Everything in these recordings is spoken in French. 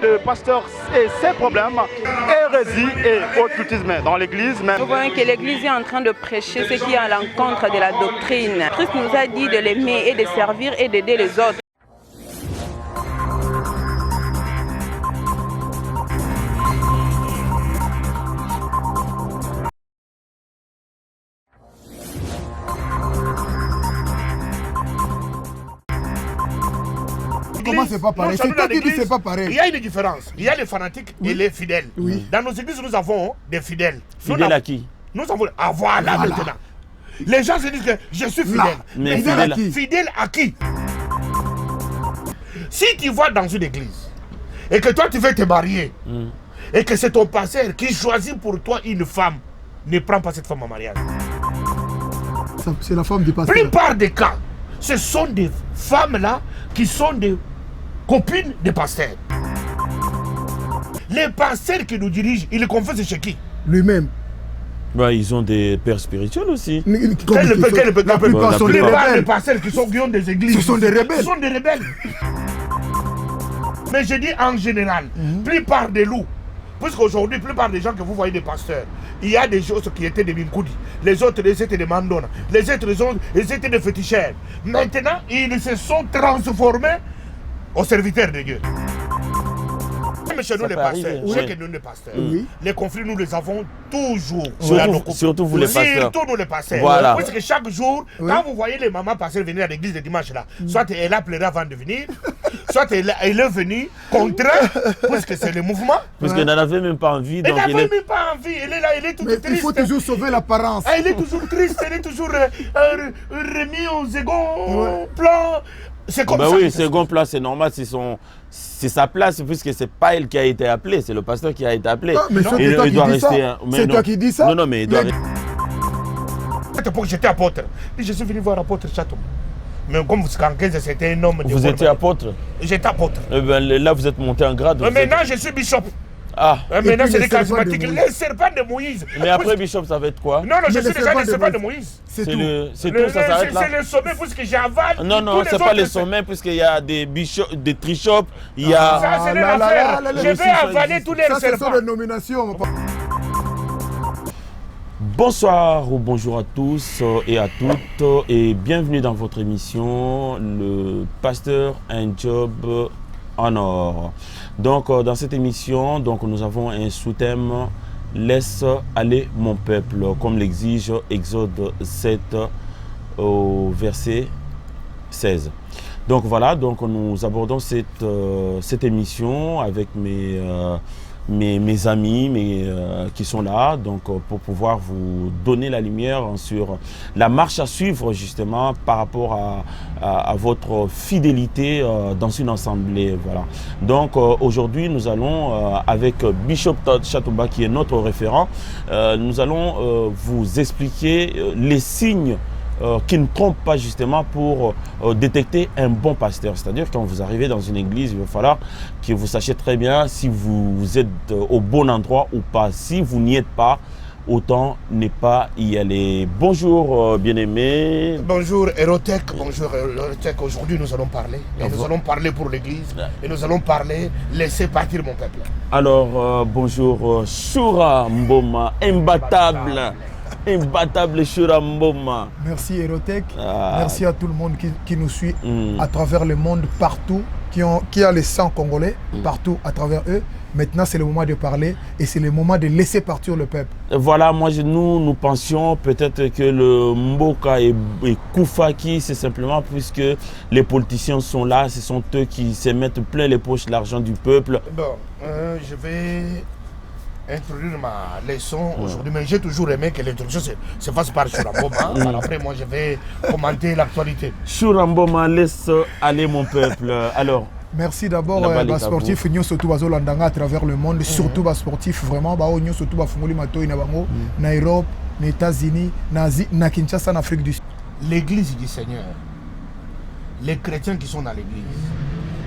le pasteur et ses problèmes, hérésie et occultisme dans l'église. Nous voyons que l'église est en train de prêcher ce qui est à l'encontre de la doctrine. Christ nous a dit de l'aimer et de servir et d'aider les autres. Comment c'est pas pareil? C'est toi qui dis c'est pas pareil. Il y a une différence. Il y a les fanatiques et les fidèles. Oui. Dans nos églises, nous avons des fidèles. Fidèles à qui? Nous avons... Ah voilà, maintenant. Les gens se disent que je suis fidèle. Mais fidèle à qui? Fidèle à qui? Si tu vas dans une église et que toi tu veux te marier et que c'est ton pasteur qui choisit pour toi une femme, ne prends pas cette femme en mariage. C'est la femme du pasteur. La plupart des cas, ce sont des femmes là qui sont des copines des pasteurs. Les pasteurs qui nous dirigent, ils le confessent chez qui? Lui-même. Bah, ils ont des pères spirituels aussi. La plupart sont des Les rebelles. pasteurs qui ont des églises. Ce sont des rebelles. Ce sont des rebelles. Mais je dis en général, plupart des loups, puisqu'aujourd'hui, plupart des gens que vous voyez des pasteurs, il y a des choses qui étaient des Minkoudi, les autres ils étaient des Mandona, les autres ils étaient des féticheurs. Maintenant, ils se sont transformés aux serviteurs de Dieu. Même chez nous les pasteurs, chez que nous les pasteurs, les conflits nous les avons toujours. Surtout vous les pasteurs. Surtout nous les pasteurs. Voilà. Parce que chaque jour, quand vous voyez les mamans pasteurs venir à l'église le dimanche là, soit elle a pleuré avant de venir, soit elle est venue contre, puisque c'est le mouvement. Parce qu'elle n'en avait même pas envie. Elle Donc n'avait même pas envie, elle est là, elle est toute Mais triste. il faut toujours sauver l'apparence. Elle est toujours triste, elle est toujours remise aux égaux plans. C'est comme Bah ça. oui, second place, c'est normal, c'est sa place, puisque c'est pas elle qui a été appelée, c'est le pasteur qui a été appelé. Ah, mais c'est toi qui dis ça. C'est toi qui dis ça. Non, mais il doit rester. Pour que j'étais apôtre. Et je suis venu voir apôtre Chateau. Mais comme vous savez, c'était un homme de Vous étiez apôtre? J'étais apôtre. Eh ben, là, vous êtes monté en grade. Mais maintenant, je suis bishop. Ah. Maintenant, puis c'est les des charismatiques. serpents de Moïse. Les serpents de Moïse. Mais après, bishop, ça va être quoi? Non, non, je Mais suis les déjà des serpents de serpents de Moïse. C'est tout. C'est tout, ça s'arrête là. C'est le sommet, puisque j'avale. Non, non, c'est pas le sommet, puisqu'il y a des bishops, des trishops, il y a... Ça, c'est là, l'affaire. là, là, Je là, vais ça avaler existe. tous les Ça, ce sont serpents. des nominations. Bonsoir ou bonjour à tous et à toutes et bienvenue dans votre émission Le Pasteur, un job en or. Donc dans cette émission, nous avons un sous-thème Laisse aller mon peuple, comme l'exige Exode 7 au verset 16. Donc voilà, nous abordons cette émission avec mes amis qui sont là, pour pouvoir vous donner la lumière sur la marche à suivre justement par rapport à votre fidélité dans une assemblée. Voilà. Donc aujourd'hui nous allons avec Bishop Todd Chatumba qui est notre référent, nous allons vous expliquer les signes qui ne trompe pas justement pour détecter un bon pasteur. C'est-à-dire quand vous arrivez dans une église, il va falloir que vous sachiez très bien si vous êtes au bon endroit ou pas. Si vous n'y êtes pas, autant ne pas y aller. Bonjour bien-aimés. Bonjour Erotech, bonjour Erotech. Aujourd'hui nous allons parler. Et nous allons parler pour l'église. Et nous allons parler, laissez partir mon peuple. Alors bonjour Shura Mboma, imbattable Shura Mboma. Merci Erotech. Merci à tout le monde qui nous suit à travers le monde, partout, qui a le sang congolais, partout à travers eux. Maintenant, c'est le moment de parler et c'est le moment de laisser partir le peuple. Voilà, nous pensions peut-être que le Mboka et Koufaki, c'est simplement puisque les politiciens sont là, ce sont eux qui se mettent plein les poches l'argent du peuple. Bon, je vais introduire ma leçon aujourd'hui, mais j'ai toujours aimé que l'introduction se fasse par Shuramboma. Après, moi, je vais commenter l'actualité. Shuramboma, laisse aller mon peuple. Alors, merci d'abord aux sportifs, nous surtout à travers le monde, surtout aux sportifs vraiment, nous surtout à Fungoli Matoi, na Europe, aux États-Unis, na Kinshasa, en Afrique du Sud. L'église du Seigneur, les chrétiens qui sont dans l'église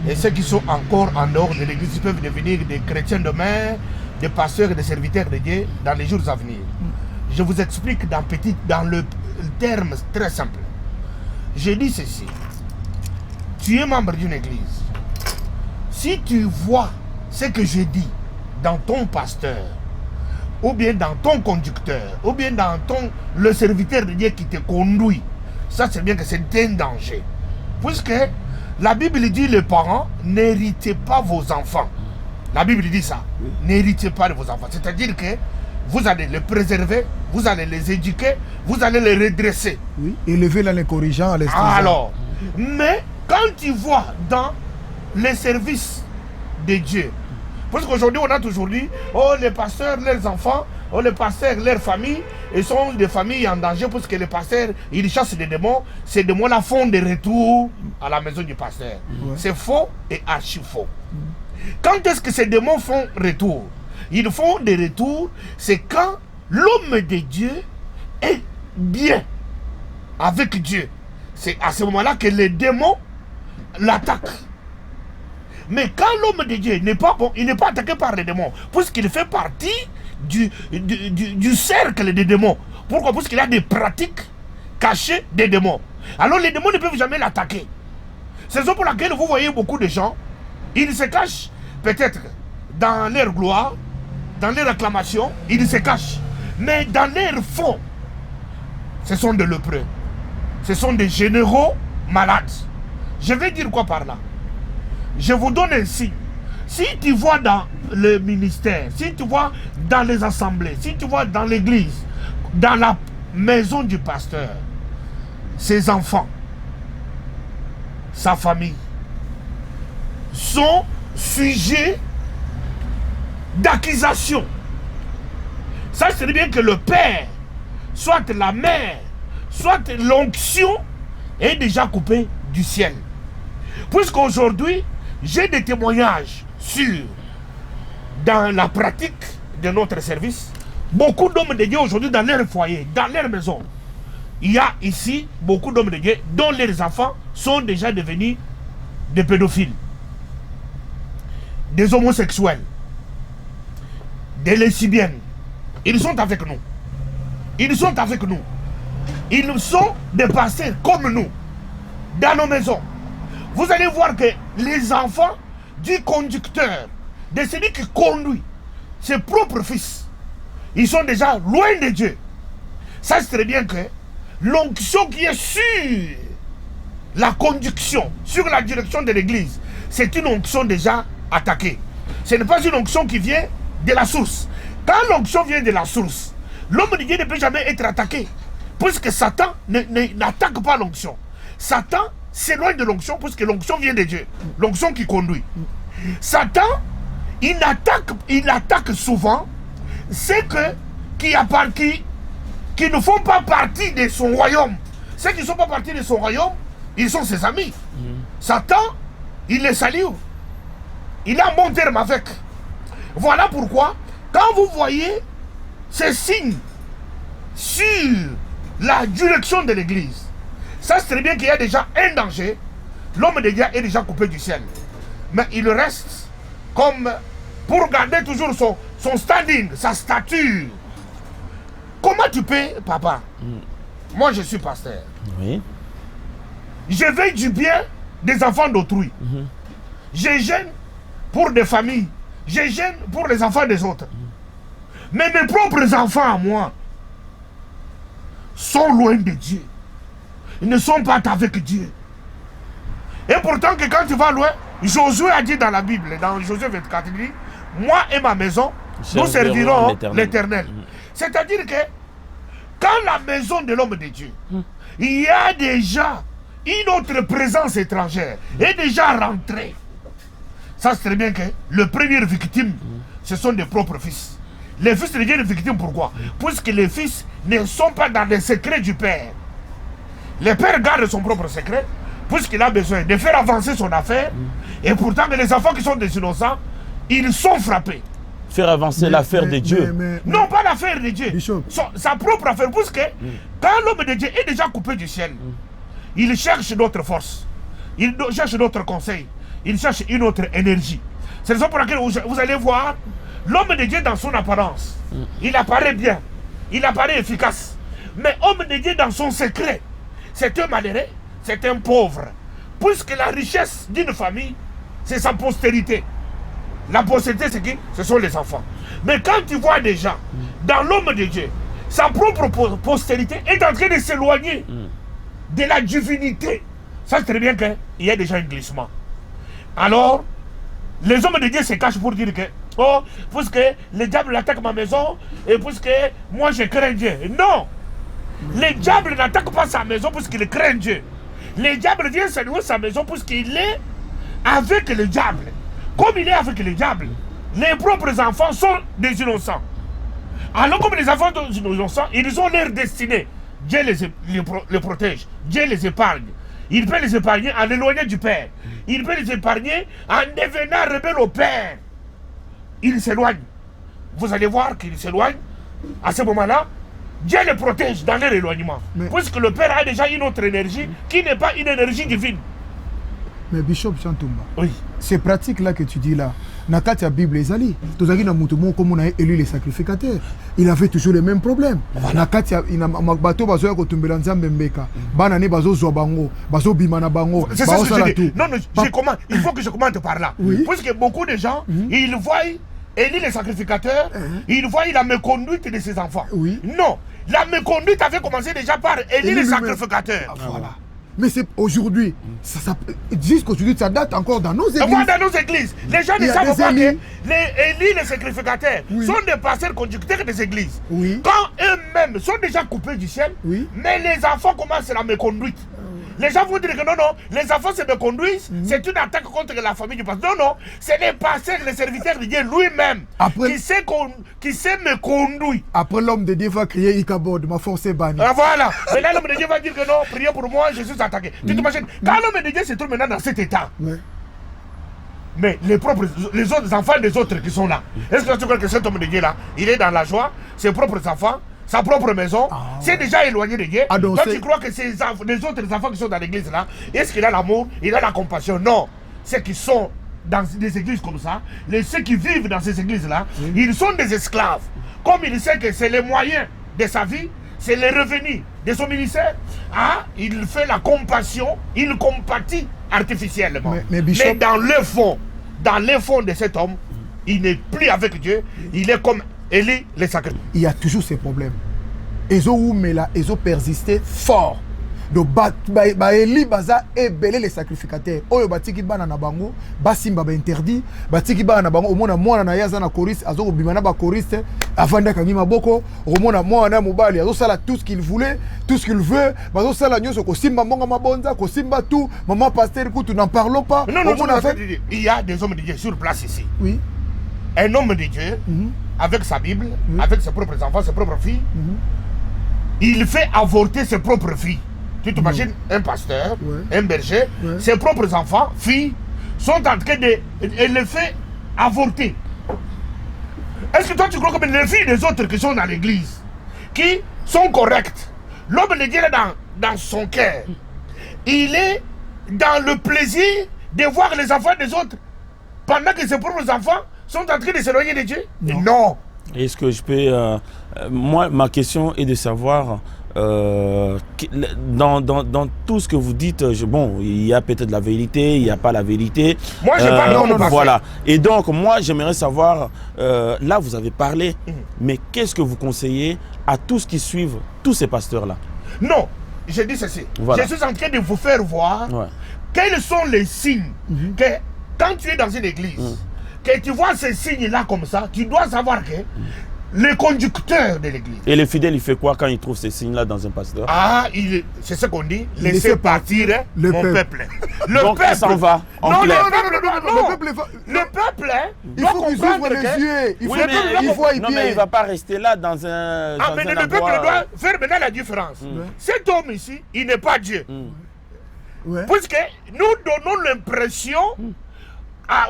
et ceux qui sont encore en dehors de l'église, ils peuvent devenir des chrétiens demain, des pasteurs et des serviteurs de Dieu dans les jours à venir. Je vous explique dans le terme très simple. Je dis ceci. Tu es membre d'une église. Si tu vois ce que je dis dans ton pasteur, ou bien dans ton conducteur, ou bien dans le serviteur de Dieu qui te conduit, ça c'est bien que c'est un danger. Puisque la Bible dit les parents, n'héritez pas vos enfants. La Bible dit ça. N'héritez pas de vos enfants. C'est-à-dire que vous allez les préserver, vous allez les éduquer, vous allez les redresser. Oui, élever là les corrigeants à l'instant. Alors, mais quand tu vois dans les services de Dieu, parce qu'aujourd'hui on a toujours dit, oh les pasteurs, leurs enfants, oh les pasteurs, leurs familles, ils sont des familles en danger parce que les pasteurs, ils chassent des démons. Ces démons-là font des retours à la maison du pasteur. C'est faux et archi faux. Quand est-ce que ces démons font retour? Ils font des retours, c'est quand l'homme de Dieu est bien avec Dieu. C'est à ce moment-là que les démons l'attaquent. Mais quand l'homme de Dieu n'est pas bon, il n'est pas attaqué par les démons, puisqu'il fait partie du cercle des démons. Pourquoi? Parce qu'il a des pratiques cachées des démons. Alors les démons ne peuvent jamais l'attaquer. C'est ça pour laquelle vous voyez beaucoup de gens, ils se cachent peut-être dans leur gloire, dans leur acclamation, ils se cachent. Mais dans leur fond, ce sont des lépreux. Ce sont des généraux malades. Je vais dire quoi par là? Je vous donne un signe. Si tu vois dans le ministère, si tu vois dans les assemblées, si tu vois dans l'église, dans la maison du pasteur, ses enfants, sa famille, sont sujets d'accusation. Ça, c'est bien que le père, soit la mère, soit l'onction est déjà coupée du ciel. Puisqu'aujourd'hui, j'ai des témoignages sur, dans la pratique de notre service, beaucoup d'hommes de Dieu aujourd'hui dans leur foyer, dans leur maison. Il y a ici beaucoup d'hommes de Dieu dont les enfants sont déjà devenus des pédophiles, des homosexuels, des lesbiennes. Ils sont avec nous. Ils sont avec nous. Ils sont des pasteurs comme nous, dans nos maisons. Vous allez voir que les enfants du conducteur, de celui qui conduit ses propres fils, ils sont déjà loin de Dieu. Ça, c'est très bien que l'onction qui est sur la conduction, sur la direction de l'église, c'est une onction déjà attaquée. Ce n'est pas une onction qui vient de la source. Quand l'onction vient de la source, l'homme de Dieu ne peut jamais être attaqué, puisque Satan n'attaque pas l'onction. Satan s'éloigne de l'onction, puisque l'onction vient de Dieu, l'onction qui conduit. Satan, il attaque souvent ceux qui ne font pas partie de son royaume. Ceux qui ne sont pas partie de son royaume, ils sont ses amis. Satan, il les salue. Il a un bon terme avec. Voilà pourquoi, quand vous voyez ces signes sur la direction de l'église, ça c'est très bien qu'il y a déjà un danger. L'homme de Dieu est déjà coupé du ciel. Mais il reste comme pour garder toujours son standing, sa stature. Comment tu peux, papa? Moi je suis pasteur. Oui. Je veille du bien des enfants d'autrui. Je gêne pour des familles. Je gêne pour les enfants des autres. Mais mes propres enfants à moi sont loin de Dieu. Ils ne sont pas avec Dieu. Et pourtant que quand tu vas loin, Josué a dit dans la Bible, dans Josué 24, il dit, moi et ma maison, nous servirons l'Éternel. C'est-à-dire que quand la maison de l'homme de Dieu, il y a déjà une autre présence étrangère, est déjà rentrée. Ça c'est très bien que le premier victime, ce sont des propres fils. Les fils deviennent victimes, pourquoi? Puisque les fils ne sont pas dans les secrets du père. Le père garde son propre secret, puisqu'il a besoin de faire avancer son affaire, et pourtant les enfants qui sont des innocents, ils sont frappés. Faire avancer l'affaire de Dieu. Non, pas l'affaire de Dieu. Bishop. Sa propre affaire, puisque quand l'homme de Dieu est déjà coupé du ciel, il cherche d'autres forces, il cherche d'autres conseils, il cherche une autre énergie. C'est la raison pour laquelle vous allez voir l'homme de Dieu dans son apparence. Il apparaît bien, il apparaît efficace. Mais homme de Dieu dans son secret, c'est un malheureux, c'est un pauvre. Puisque la richesse d'une famille, c'est sa postérité. La postérité, c'est qui? Ce sont les enfants. Mais quand tu vois des gens, dans l'homme de Dieu, sa propre postérité est en train de s'éloigner de la divinité. Ça, c'est très bien qu'il y a déjà un glissement. Alors, les hommes de Dieu se cachent pour dire que, oh, puisque le diable attaque ma maison, et puisque moi je crains Dieu. Non! Le diable n'attaque pas sa maison puisqu'il craint Dieu. Le diable vient saluer sa maison puisqu'il est avec le diable. Comme il est avec le diable, les propres enfants sont des innocents. Alors comme les enfants sont des innocents, ils ont leur destinée. Dieu les protège, Dieu les épargne. Il peut les épargner en l'éloignant du Père. Il peut les épargner en devenant rebelle au Père. Il s'éloigne. Vous allez voir qu'il s'éloigne. À ce moment-là, Dieu les protège dans leur éloignement. Puisque le Père a déjà une autre énergie qui n'est pas une énergie divine. Mais Bishop Chantumba, oui. Ces pratiques-là que tu dis là, dans la Bible, comme on a élu les sacrificateurs, il avait toujours les mêmes problèmes. Il faut que je commente par là. Oui. Parce que beaucoup de gens, ils voient Élie les sacrificateurs, ils voient la méconduite de ses enfants. Oui. Non, la méconduite avait commencé déjà par Élie les sacrificateurs. Voilà. Mais c'est aujourd'hui, jusqu'aujourd'hui, ça date encore dans nos églises. Dans nos églises. Les gens ne savent pas que les Élie, les sacrificateurs, sont des pasteurs conducteurs des églises. Oui. Quand eux-mêmes sont déjà coupés du ciel, mais les enfants commencent la méconduite. Les gens vont dire que non, les enfants se méconduisent, c'est une attaque contre la famille du pasteur. Non, c'est les pasteurs, les serviteurs de Dieu lui-même qui s'est méconduit. Après, l'homme de Dieu va crier Ikabod, ma force est bannie. Voilà. Mais là, l'homme de Dieu va dire que non, priez pour moi, je suis attaqué. Tu t'imagines, quand l'homme de Dieu se trouve maintenant dans cet état, mais les autres enfants des autres qui sont là, est-ce que tu crois que cet homme de Dieu là, il est dans la joie, ses propres enfants, sa propre maison, c'est déjà éloigné de Dieu. Toi, tu crois que les autres enfants qui sont dans l'église là, est-ce qu'il a l'amour, il a la compassion? Non. Ceux qui sont dans des églises comme ça, ceux qui vivent dans ces églises là, ils sont des esclaves. Comme il sait que c'est les moyens de sa vie, c'est les revenus de son ministère, il fait la compassion, il compatit artificiellement. Mais dans le fond de cet homme, il n'est plus avec Dieu, il est comme Élie les sacrificateurs. Il y a toujours ces problèmes. Ils ont persisté fort. Donc, Élie baza ébélé les sacrificateurs. Oyo batiki bana na bango, basimba ba interdit, batiki bana na bango, omona mwana na yaza na choriste, azo bimana ba choriste, avanda kangima boko, omona mwana mobali, azo sala tout ce qu'il voulait, tout ce qu'il veut, bazo sala nyoso ko simba monga mabonza, ko simba tout, maman pasteur écoute, n'en parlons pas. Non, il y a des hommes de Dieu sur place ici. Oui. Un homme de Dieu, avec sa Bible, avec ses propres enfants, ses propres filles, il fait avorter ses propres filles. Tu t'imagines un pasteur, un berger, ses propres enfants, filles, sont en train de les faire avorter. Est-ce que toi tu crois que les filles des autres qui sont dans l'église, qui sont correctes, l'homme de Dieu est dans son cœur, il est dans le plaisir de voir les enfants des autres pendant que ses propres enfants sont en train de s'éloigner de Dieu? Non. Est-ce que je peux... moi, ma question est de savoir... dans tout ce que vous dites, bon, il y a peut-être la vérité, il n'y a pas la vérité. Moi, je parle voilà. Et donc, moi, j'aimerais savoir, là, vous avez parlé, mais qu'est-ce que vous conseillez à tous qui suivent tous ces pasteurs-là? Non, je dis ceci. Voilà. Je suis en train de vous faire voir quels sont les signes que, quand tu es dans une église, que tu vois ces signes-là comme ça, tu dois savoir que le conducteur de l'église. Et le fidèle, il fait quoi quand il trouve ces signes-là dans un pasteur? C'est ce qu'on dit, laissez partir mon peuple. Donc il s'en va. Non. Le peuple, il faut qu'ils ouvrent les yeux. Il faut non, mais il ne va pas rester là dans un. Mais le peuple doit faire maintenant la différence. Cet homme ici, il n'est pas Dieu. Puisque nous donnons l'impression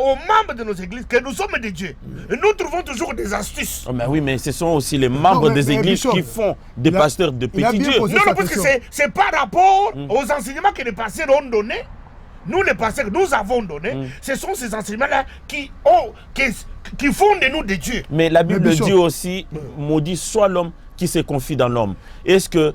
aux membres de nos églises que nous sommes des dieux. Et nous trouvons toujours des astuces. Oh, mais oui, mais ce sont aussi les membres des églises qui font des pasteurs de petits dieux. Non, parce que c'est par rapport aux enseignements que les pasteurs ont donnés. Nous, les pasteurs, nous avons donné. Ce sont ces enseignements-là qui font de nous des dieux. Mais la Bible dit aussi, maudit soit l'homme qui se confie dans l'homme. Est-ce que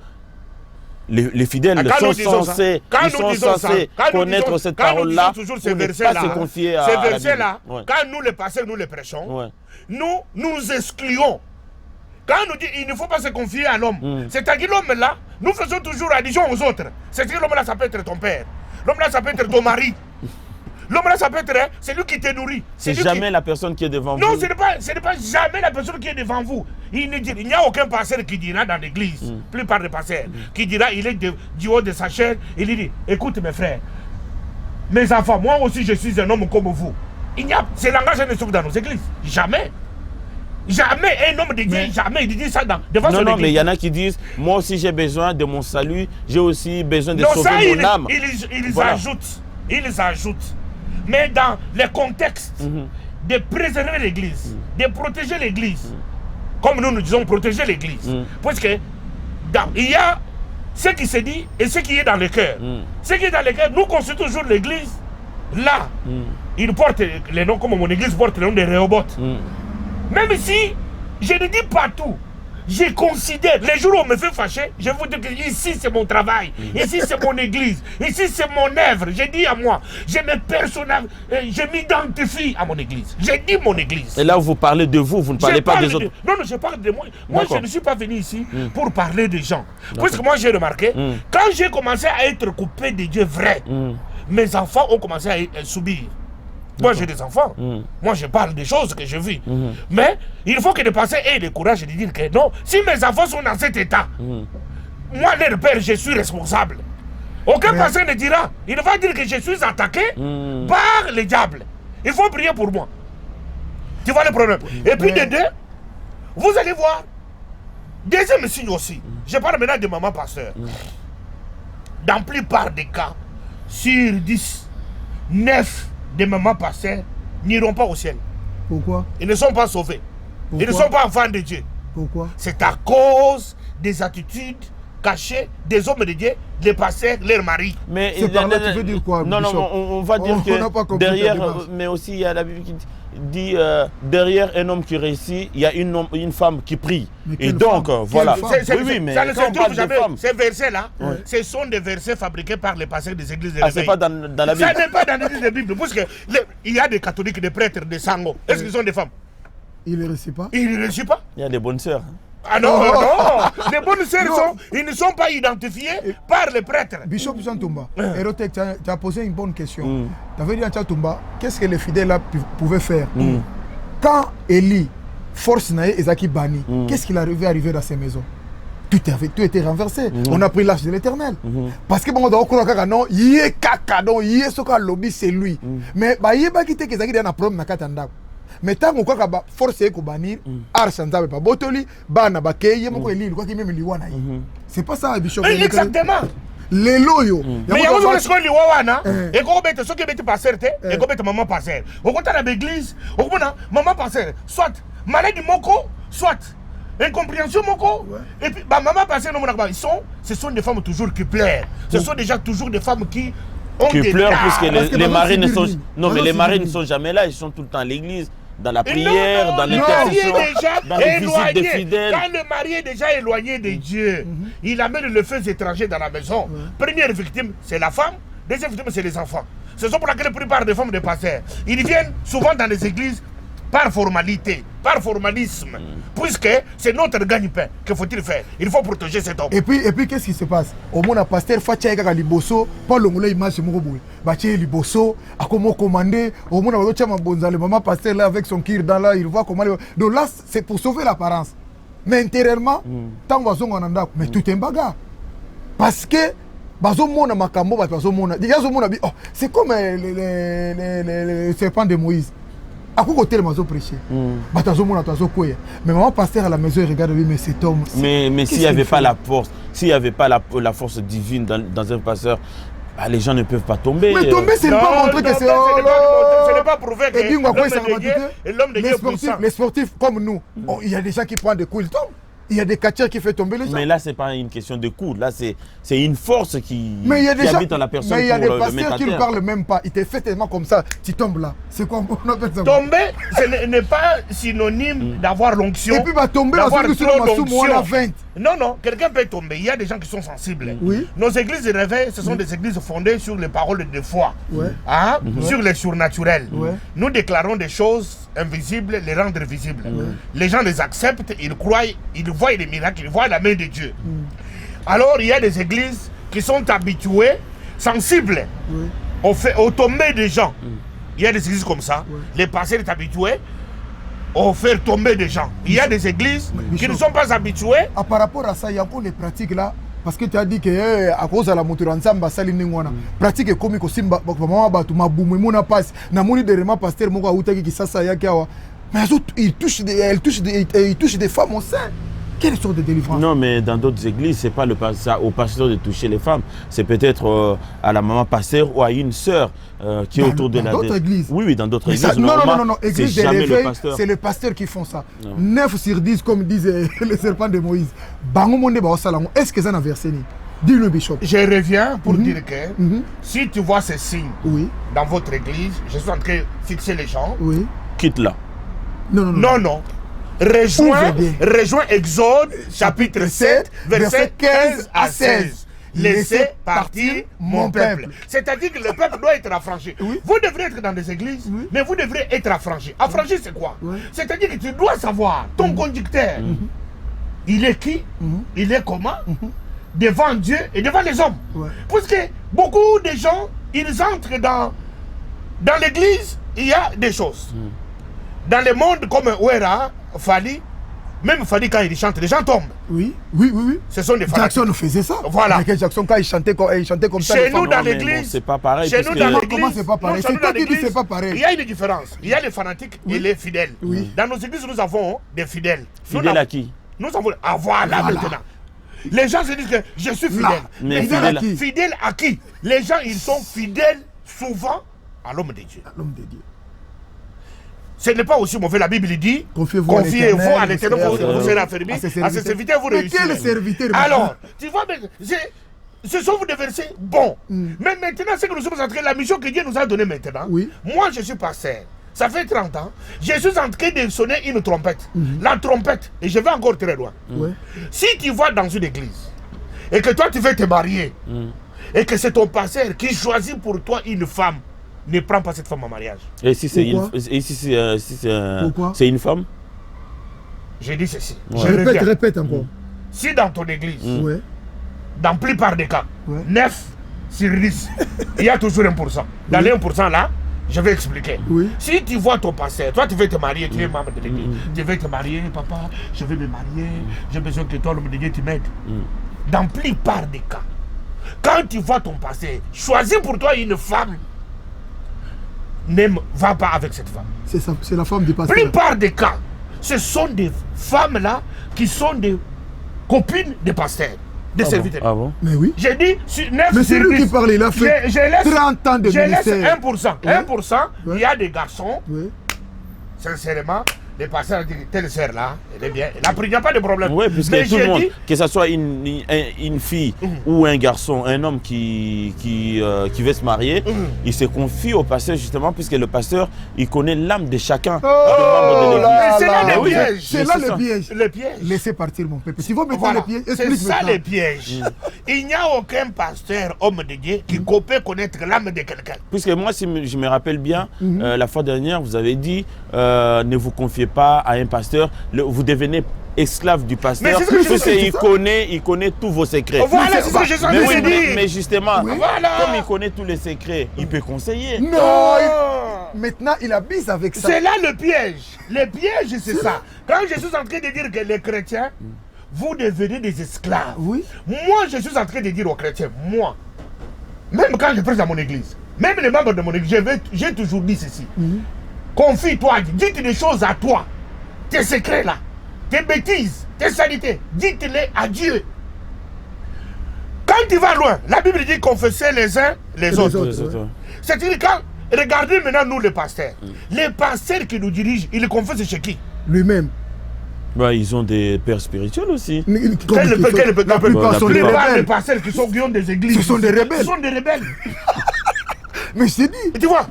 les fidèles sont censés connaître cette parole-là pour ne pas se confier à ces versets-là, ouais. Quand nous les pasteurs, nous les prêchons, ouais. nous excluons. Quand on nous dit il ne faut pas se confier à l'homme, c'est-à-dire l'homme-là, nous faisons toujours allusion aux autres. C'est-à-dire l'homme-là, ça peut être ton père. L'homme-là, ça peut être ton mari. L'homme-là, ça peut être celui qui te nourrit. C'est jamais la personne qui est devant vous. Non, ce n'est pas jamais la personne qui est devant vous. Il n'y a aucun pasteur qui dira dans l'église, plupart des pasteurs, qui dira, il est du haut de sa chair, il dit, écoute mes frères, mes enfants, moi aussi je suis un homme comme vous. Ce langage ne se trouve dans nos églises. Jamais. Jamais un homme de Dieu, jamais il dit ça devant son église. Non, mais il y en a qui disent, moi aussi j'ai besoin de mon salut, j'ai aussi besoin de sauver mon âme. Ils ajoutent. Mais dans les contextes de préserver l'église, de protéger l'église, comme nous disons protéger l'église, parce que il y a ce qui se dit et ce qui est dans le cœur. Ce qui est dans le cœur, nous construisons toujours l'église. Là, il porte les noms comme mon église porte le nom de Rehoboth. Même si je ne dis pas tout, je considère, les jours où on me fait fâcher, je vous dis que ici c'est mon travail, ici c'est mon église, ici c'est mon œuvre. Je dis à moi, je me personnalise, je m'identifie à mon église. Je dis mon église. Et là vous parlez de vous, vous ne parlez pas des autres. Non, je parle de moi. Moi je ne suis pas venu ici pour parler des gens. Parce que moi j'ai remarqué, quand j'ai commencé à être coupé de Dieu vrai, mes enfants ont commencé à subir. Moi j'ai des enfants, moi je parle des choses que je vis. Mais il faut que les pasteurs aient le courage de dire que non, si mes enfants sont dans cet état, moi leur père je suis responsable. Aucun pasteur ne dira, il va dire que je suis attaqué par le diable. Il faut prier pour moi. Tu vois le problème. Et puis de deux, vous allez voir, deuxième signe aussi, je parle maintenant de maman pasteur. Dans la plupart des cas, sur 10, 9 des mamans pasteurs n'iront pas au ciel. Pourquoi? Ils ne sont pas sauvés. Pourquoi? Ils ne sont pas enfants de Dieu. Pourquoi? C'est à cause des attitudes cachées des hommes de Dieu, des pasteurs, leurs maris. Mais c'est par là, tu veux dire quoi? Non, on va dire que derrière, mais aussi il y a la Bible qui dit derrière un homme qui réussit, il y a une femme qui prie. Et donc, voilà. Oui, mais ça ne se trouve jamais. Ces versets-là, ce sont des versets fabriqués par les pasteurs des églises de l'éveil. C'est pas dans la Bible. Ça n'est pas dans l'église de la Bible. Parce qu'il y a des catholiques, des prêtres, des sangos. Est-ce qu'ils sont des femmes? Ils ne réussissent pas. Ils ne réussissent pas. Il y a des bonnes sœurs. Ah non, les bonnes sœurs, ils ne sont pas identifiés par les prêtres. Bishop Jean Toumba, Hérotek, tu as posé une bonne question. Tu avais dit à Jean Toumba, qu'est-ce que les fidèles là pouvaient faire? Quand Élie force Naé et Zaki Bani, qu'est-ce qu'il arrivé dans ces maisons? Tout était renversé. On a pris l'âge de l'Éternel. Parce que bon, on a non, il est caca, non, il est ce qu'on lobby, c'est lui. Mais il est quitté que Zaki dans un problème na katanda. Mais tant qu'on a forcé qu'on bannir, Arsanza pas botoli, bana bakeye, mon Élie, quoi qui même liwana. C'est pas ça, Bishop. Exactement. Les loyaux. Mais il y a aussi ce qu'on dit Wawana, et qu'on bête ce qui bête passer, et qu'on bête maman passer. Au contraire de l'église, au contraire, maman passer, soit maladie moko, soit incompréhension moko, et puis maman passer, ce sont des femmes toujours qui pleurent. Ce sont déjà toujours des femmes qui pleurent parce que les maris ne sont. Non, mais les maris ne sont jamais là, ils sont tout le temps à l'église. Dans la prière, dans l'intercession, dans les visites des fidèles. Quand le mari est déjà éloigné de Dieu, il amène le feu étranger dans la maison. Première victime, c'est la femme. Deuxième victime, c'est les enfants. C'est ça pour laquelle la plupart des femmes de pasteurs, ils viennent souvent dans les églises par formalité, par formalisme. Puisque c'est notre gagne-pain. Que faut-il faire? Il faut protéger cet homme. Et puis qu'est-ce qui se passe? Au moins, le pasteur Fatia Kaka Liboso, pas l'ongolais image de Mokoboui. Baché Liboso, a comment commander. Au moins, on a bonza le maman pasteur là avec son kir dans là, il voit comment. Donc là, c'est pour sauver l'apparence. Mais intérieurement, tant qu'on a un mais tout est bagarre. Parce que c'est comme les serpents de Moïse. À quoi côté le prêché? Mais maman pasteur à la maison, il regarde lui, mais cet homme. Mais s'il n'y avait pas la force, s'il n'y avait pas la force divine dans un pasteur, les gens ne peuvent pas tomber. Mais tomber, c'est ne pas montrer que c'est. Ce n'est pas prouvé que l'homme de Dieu est puissant. Les sportifs comme nous, il y a des gens qui prennent des coups, ils tombent. il y a des catcheurs qui font tomber les gens. Mais là, c'est pas une question de coude. Là, c'est une force qui gens, habite en la personne. Mais il y a des le mettre pasteurs à qui ne terre. parlent même pas. Ils te font tellement comme ça, tu tombes là. C'est quoi on appelle ça? Tomber, ce n'est pas synonyme d'avoir l'onction. Et puis, bah, tomber là, d'avoir c'est que trop sur moi, on a 20. Non, quelqu'un peut tomber. Il y a des gens qui sont sensibles. Oui. Nos églises de réveil, ce sont des églises fondées sur les paroles de foi, Ouais. hein, sur les surnaturels. Ouais. Nous déclarons des choses invisibles, les rendre visibles. Les gens les acceptent, ils croient, ils voient les miracles, ils voient la main de Dieu. Alors, il y a des églises qui sont habituées, sensibles au tomber des gens. Il y a des églises comme ça. Les pasteurs sont habitués au faire tomber des gens. Il y a des églises qui ne sont pas habituées. Ah, par rapport à ça, il y a encore les pratiques là. Parce que tu as dit que à cause de la moto ensemble, ça pratique est comme si maman batu maboumou mona passe na moni de rema pasteur moko autaki ki sasa yake awa. Mais ils touchent des femmes au sein. Quelle sorte de délivrance? Non, mais dans d'autres églises, c'est pas au pasteur de toucher les femmes. C'est peut-être à la maman pasteur ou à une sœur qui est autour de la... Dans d'autres églises? Oui, dans d'autres églises. Non. Église de réveil, pasteur. c'est les pasteurs qui font ça. 9 sur 10, comme disent les serpents de Moïse. Est-ce que ça n'a versé? Dis-le, Bishop. Je reviens pour dire que si tu vois ces signes dans votre église, je suis en train de fixer les gens. Oui. Quitte là. Non. Rejoins Exode chapitre 7, verset 15 à 16. Laissez partir mon peuple. C'est-à-dire que le peuple doit être affranchi. Vous devrez être dans des églises, mais vous devrez être affranchi. Affranchi, c'est quoi? C'est-à-dire que tu dois savoir ton conducteur. Il est qui? Il est comment? Devant Dieu et devant les hommes. Parce que beaucoup de gens, ils entrent dans l'église, il y a des choses. Dans le monde comme Ouera, Fali, même Fali quand il chante, les gens tombent. Oui. Ce sont des fanatiques. Jackson faisait ça. Voilà. Michael Jackson, quand il chantait comme ça. Chez nous, dans l'église, c'est pas pareil. Chez nous, dans l'église, comment c'est pas pareil? C'est toi qui dis c'est pas pareil. Il y a une différence. Il y a les fanatiques et les fidèles. Dans nos églises, nous avons des fidèles. Fidèles à qui? Nous avons... Ah voilà maintenant. Les gens se disent que je suis fidèle. Mais fidèle à qui? Les gens, ils sont fidèles souvent à l'homme de Dieu. Ce n'est pas aussi mauvais. La Bible dit confiez-vous à l'Éternel, vous serez affermis. À ses serviteurs, vous réussirez. Alors, tu vois, ce sont des versets bons. Mais maintenant, ce que nous sommes en train, la mission que Dieu nous a donnée maintenant, moi je suis pasteur. Ça fait 30 ans, je suis en train de sonner une trompette. La trompette, et je vais encore très loin. Si tu vas dans une église, et que toi tu veux te marier, et que c'est ton pasteur qui choisit pour toi une femme, ne prends pas cette femme en mariage. Et si c'est une femme? J'ai dit ceci. Répète encore. Si dans ton église, dans la plupart des cas, 9 sur 10, il y a toujours 1%. Dans les 1% là, je vais expliquer. Si tu vois ton pasteur, toi tu veux te marier, tu es membre de l'église, tu veux te marier, papa, je veux me marier, j'ai besoin que toi, l'homme de Dieu, tu m'aides. Dans la plupart des cas, quand tu vois ton pasteur, choisis pour toi une femme, ne va pas avec cette femme. C'est la femme du pasteur. La plupart des cas, ce sont des femmes là qui sont des copines des pasteurs, des serviteurs. Ah bon? Mais oui. J'ai dit 9 mais c'est lui qui parle, il a fait 30 ans de ministère. Je laisse 1%. 1%, il y a des garçons, sincèrement, les pasteurs disent telle sœur là, elle est bien. Il n'y a pas de problème. Oui, puisque tout le monde, que ce soit une fille ou un garçon, un homme qui veut se marier, il se confie au pasteur justement, puisque le pasteur, il connaît l'âme de chacun. C'est là le piège. C'est là le piège. Le piège. Laissez partir mon peuple. Si vous mettez le piège, c'est ça le piège. Il n'y a aucun pasteur, homme de Dieu, qui peut connaître l'âme de quelqu'un. Puisque moi, si je me rappelle bien, la fois dernière, vous avez dit, ne vous confiez pas à un pasteur, vous devenez esclave du pasteur, il connaît tous vos secrets. Voilà, c'est ce que je suis en train de dire. Mais justement, comme il connaît tous les secrets, il peut conseiller. Non, maintenant il abuse avec ça. C'est là le piège. Le piège, c'est ça. Quand je suis en train de dire que les chrétiens, vous devenez des esclaves. Moi, je suis en train de dire aux chrétiens, moi, même quand je prêche dans mon église, même les membres de mon église, j'ai toujours dit ceci. Confie-toi, dites des choses à toi. Tes secrets là, tes bêtises, tes saletés, dites-les à Dieu. Quand tu vas loin, la Bible dit confesser les uns les autres. C'est-à-dire quand, regardez maintenant nous les pasteurs. Les pasteurs qui nous dirigent, ils confessent chez qui? Lui-même. Bah, ils ont des pères spirituels aussi. La plupart sont des Les rebelles. parcelles qui sont des églises. Ce sont des rebelles. Ce sont des rebelles. Mais je t'ai dit. Tu vois,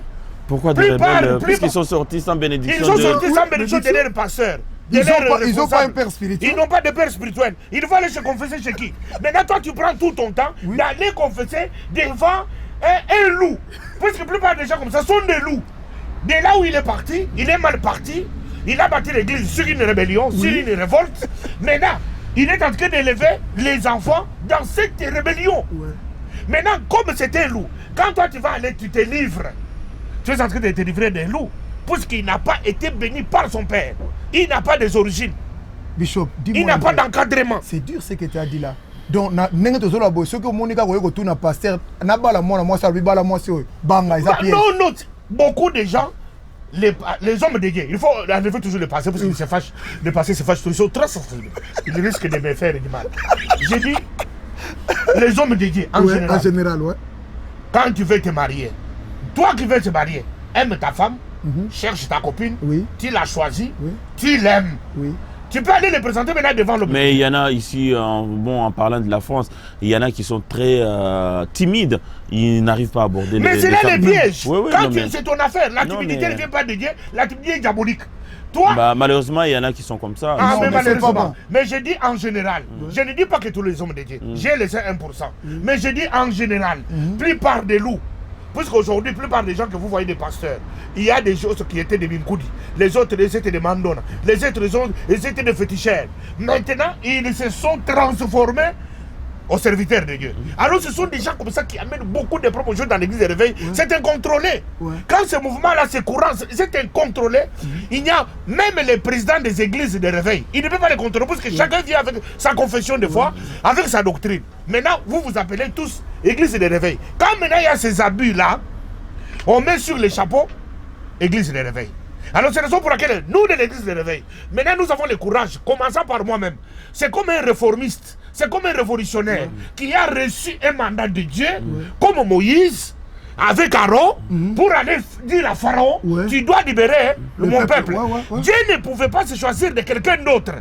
Pourquoi des rebelles? Puisqu'ils sont sortis sans bénédiction. ils sont sortis sans bénédiction derrière le pasteur. Ils n'ont pas un père spirituel. Ils n'ont pas de père spirituel. Ils vont aller se confesser chez qui? Maintenant, toi, tu prends tout ton temps d'aller confesser devant un loup. Parce que la plupart des gens comme ça sont des loups. De là où il est parti, il est mal parti. Il a bâti l'église sur une rébellion, sur une révolte. Maintenant, il est en train d'élever les enfants dans cette rébellion. Maintenant, comme c'est un loup, quand toi tu vas aller, tu te livres. Tu es en train de te livrer des loups. Puisqu'il n'a pas été béni par son père. Il n'a pas des origines. Bishop, dis-moi. Il n'a pas d'encadrement. C'est dur ce que tu as dit là. Donc, ce que Monica voyait que tout n'a pas pasteur, n'a pas la moi, ça lui la moi, c'est banga, non, beaucoup de gens, les hommes de Dieu, il faut enlever toujours le passé parce qu'ils se fâchent. Le passé se fâche, ils sont très sensibles. Ils risquent de me faire du mal. J'ai dit, les hommes de Dieu, en général, quand tu veux te marier, toi qui veux te marier, aime ta femme, cherche ta copine, tu l'as choisie, tu l'aimes. Tu peux aller les présenter maintenant devant le. Mais il y en a ici, en parlant de la France, il y en a qui sont très timides. Ils n'arrivent pas à aborder mais c'est là les pièges. Quand c'est ton affaire, la timidité ne vient pas de Dieu, la timidité est diabolique. Toi, bah, malheureusement, il y en a qui sont comme ça. Ah, mais malheureusement. Mais je dis en général. Je ne dis pas que tous les hommes de Dieu. J'ai laissé 1%. Mais je dis en général. Plupart des loups. Puisqu'aujourd'hui, plupart des gens que vous voyez des pasteurs, il y a des choses qui étaient des Mimkoudi. Les autres, ils étaient des Mandona. Les autres, ils étaient des féticheurs. Maintenant, ils se sont transformés aux serviteurs de Dieu. Alors ce sont des gens comme ça qui amènent beaucoup de propositions dans l'église de réveil. C'est incontrôlé. Quand ce mouvement-là, c'est courant, c'est incontrôlé, il y a même les présidents des églises de réveil. Ils ne peuvent pas les contrôler parce que chacun vient avec sa confession de foi, avec sa doctrine. Maintenant, vous vous appelez tous église de réveil. Quand maintenant il y a ces abus-là, on met sur les chapeaux église de réveil. Alors c'est la raison pour laquelle nous de l'église de réveil, maintenant nous avons le courage, commençant par moi-même. C'est comme un réformiste, c'est comme un révolutionnaire qui a reçu un mandat de Dieu, comme Moïse, avec Aaron, pour aller dire à Pharaon, tu dois libérer mon peuple. Dieu ne pouvait pas se choisir de quelqu'un d'autre.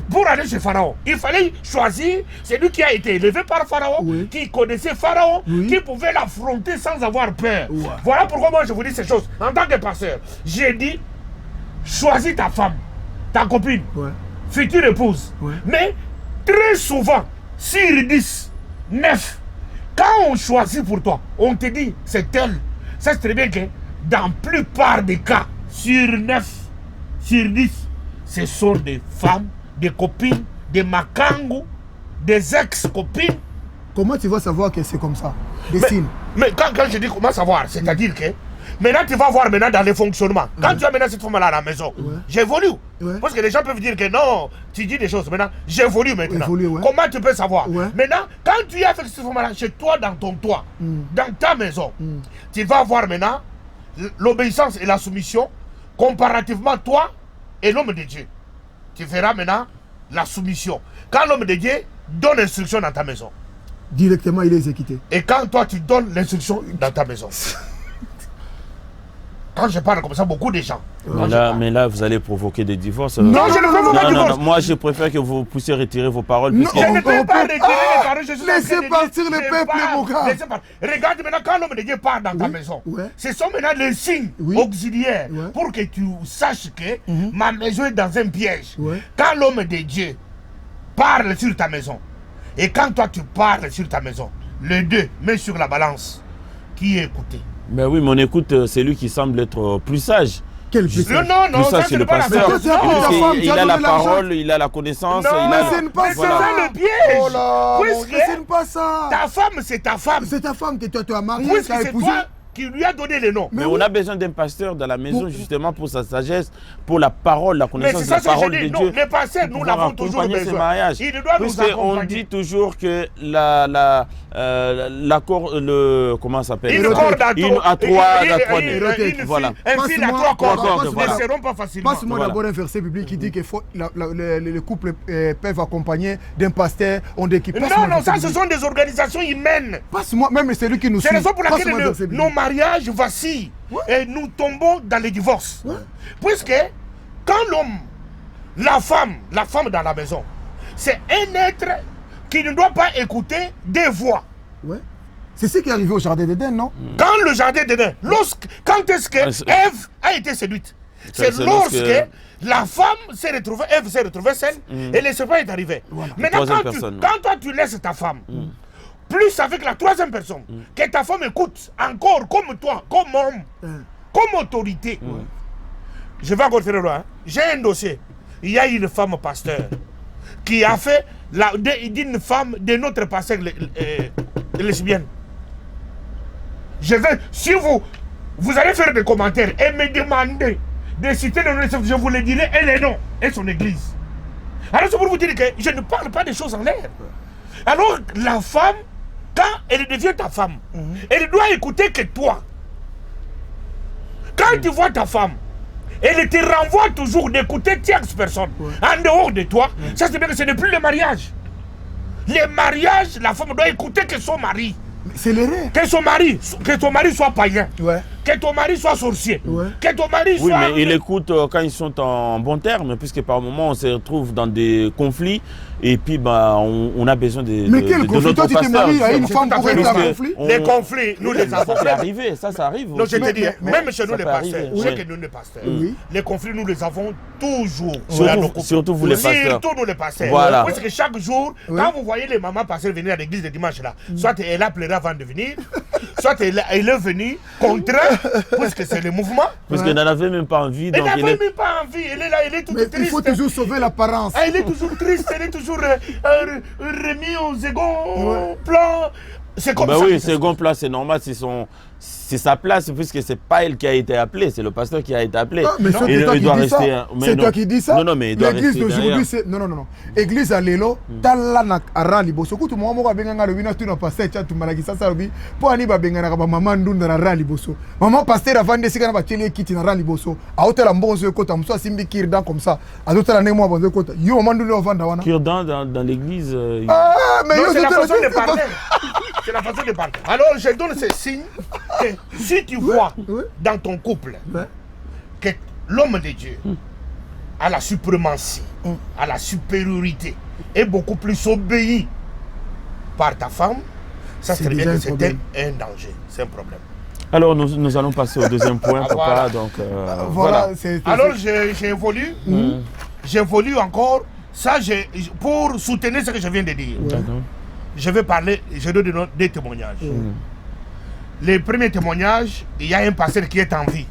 Pour aller chez Pharaon, il fallait choisir celui qui a été élevé par Pharaon, qui connaissait Pharaon, qui pouvait l'affronter sans avoir peur. Voilà pourquoi moi je vous dis ces choses. En tant que pasteur, j'ai dit, choisis ta femme, ta copine, future épouse. Mais très souvent, sur 10, 9, quand on choisit pour toi, on te dit, c'est elle. Ça c'est très bien que dans la plupart des cas, sur 9, sur 10, ce sont des femmes, des copines, des makangou, des ex-copines. Comment tu vas savoir que c'est comme ça? Des signes. Mais quand je dis comment savoir, c'est-à-dire que maintenant tu vas voir maintenant dans les fonctionnements. Quand tu as maintenant cette femme-là à la maison, j'évolue. Parce que les gens peuvent dire que non, tu dis des choses maintenant, j'évolue maintenant. Comment tu peux savoir? Maintenant, quand tu es avec cette femme-là chez toi, dans ton toit, dans ta maison, tu vas voir maintenant l'obéissance et la soumission comparativement toi et l'homme de Dieu. Tu verras maintenant la soumission. Quand l'homme de Dieu donne l'instruction dans ta maison, directement il est exécuté. Et quand toi tu donnes l'instruction dans ta maison. Quand je parle comme ça, beaucoup de gens. Mais là, vous allez provoquer des divorces. Non, je ne provoque pas de divorce. Moi, je préfère que vous puissiez retirer vos paroles. Non, je ne peux pas retirer les paroles. Laissez partir le peuple, mon gars. Regarde maintenant, quand l'homme de Dieu part dans ta maison, ce sont maintenant les signes auxiliaires pour que tu saches que ma maison est dans un piège. Quand l'homme de Dieu parle sur ta maison, et quand toi tu parles sur ta maison, les deux, mets sur la balance, qui est écouté. Mais oui, mais on écoute celui qui semble être plus sage. Quel plus sage? Non, ça c'est le pasteur. Il a la parole, il a la connaissance. Non, mais c'est pas ça. C'est ça le piège. Oh là, c'est pas ça. Ta femme, c'est ta femme. C'est ta femme que toi tu as mariée, tu as épousé. Qui lui a donné les noms. Mais on a besoin d'un pasteur dans la maison justement pour sa sagesse, pour la parole, la connaissance de la parole de Dieu. Les pasteurs, nous l'avons toujours besoin. Il doit nous accompagner. On dit toujours que l'accord, comment ça s'appelle? Une corde à trois. Voilà. Un fil à trois cordes ne seront pas facilement. Passe-moi d'abord un verset biblique qui dit que les couples peuvent accompagner d'un pasteur. Non, ça ce sont des organisations humaines. Passe-moi, même celui qui nous suit. C'est la raison pour laquelle nos mariages vacillent et nous tombons dans les divorces. Puisque quand l'homme la femme dans la maison, c'est un être qui ne doit pas écouter des voix. Ouais. C'est ce qui est arrivé au jardin d'Éden, non? Quand le jardin d'Éden, quand est-ce que Ève a été séduite? C'est lorsque la femme s'est retrouvée, Ève s'est retrouvée seule et le serpent est arrivé. Voilà. Maintenant, quand toi tu laisses ta femme, plus avec la troisième personne, que ta femme écoute encore comme toi, comme homme, comme autorité. Je vais encore faire loin. J'ai un dossier. Il y a une femme pasteur qui a fait d'une femme de notre pasteur lesbienne. Je vais, si vous allez faire des commentaires et me demander de citer le nom, je vous le dirai et les noms et son église. Alors c'est pour vous dire que je ne parle pas des choses en l'air. Alors la femme, quand elle devient ta femme, elle doit écouter que toi. Quand tu vois ta femme, elle te renvoie toujours d'écouter tierce personne en dehors de toi. Ça c'est bien que ce n'est plus le mariage. Le mariage, la femme doit écouter que son mari. C'est l'erreur. Que ton mari soit païen. Ouais. Que ton mari soit sorcier. Ouais. Que ton mari soit... Oui, mais il écoute quand ils sont en bon terme, puisque par moment on se retrouve dans des conflits et puis bah, on a besoin de... Mais quel conflit? Toi tu te maries à une femme pour régler un conflit? Les conflits, nous les avons. Ça peut arriver, ça arrive. Non, je te dis, même chez nous les pasteurs, chez nous les pasteurs, les conflits nous les avons toujours. Surtout vous les pasteurs. Surtout nous les pasteurs. Voilà. Parce que chaque jour, quand vous voyez les mamans pasteurs venir à l'église le dimanche là, soit elle a pleuré avant de venir, soit elle est venue contrainte, puisque c'est le mouvement. Parce qu'elle n'en avait même pas envie. Elle n'avait même pas envie, elle est là, elle est toute triste. Il faut toujours sauver l'apparence. Elle est toujours triste, elle est toujours remise au second plan. C'est comme ça. Oui, second plan, c'est normal, c'est sa place, puisque c'est pas elle qui a été appelée, c'est le pasteur qui a été appelé. Ah, mais il doit rester. C'est toi qui dis ça. Non, mais il doit rester. L'église d'aujourd'hui, c'est. Non. Église à l'élo, talana arali boso. Kutu moi moi benganga le bina tu na pasteur tu malaki ça ça bi. Pour ani ba bengana ba maman ndunda na rali boso. Maman pasteur avant de sikana ba télé kiti na rali boso. A hôtel mbonzo kota mso simbi kirdan comme ça. A hôtel na nemo bonzo kota. Yo maman ndunda vanda wana. Kirdan dans l'église. Ah mais c'est la façon de parler. C'est la façon de parler. Alors je donne ces signes que si tu vois dans ton couple que l'homme de Dieu a la suprématie, a la supériorité, est beaucoup plus obéi par ta femme, ça serait bien que c'était un danger, c'est un problème. Alors nous allons passer au deuxième point, papa. Voilà. Donc, voilà. Alors j'évolue, j'évolue encore. Ça, pour soutenir ce que je viens de dire, je vais parler, je donne des témoignages. Les premiers témoignages, il y a un pasteur qui est en vie.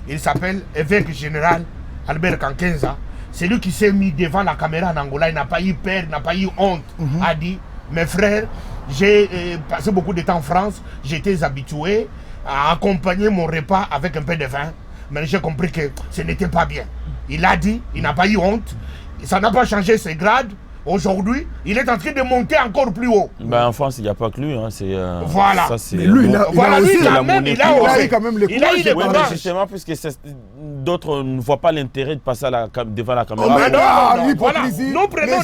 Il s'appelle évêque général Albert Kankenza. C'est lui qui s'est mis devant la caméra en Angola. Il n'a pas eu peur, il n'a pas eu honte. A dit, mes frères, j'ai passé beaucoup de temps en France. J'étais habitué à accompagner mon repas avec un peu de vin. Mais j'ai compris que ce n'était pas bien. Il a dit, il n'a pas eu honte. Ça n'a pas changé ses grades. Aujourd'hui, il est en train de monter encore plus haut. Ben, en France, il n'y a pas que lui. Hein, voilà. Ça, mais lui, il a eu quand même le courage. Oui, mais justement, puisque d'autres ne voient pas l'intérêt de passer devant la caméra. Nous prenons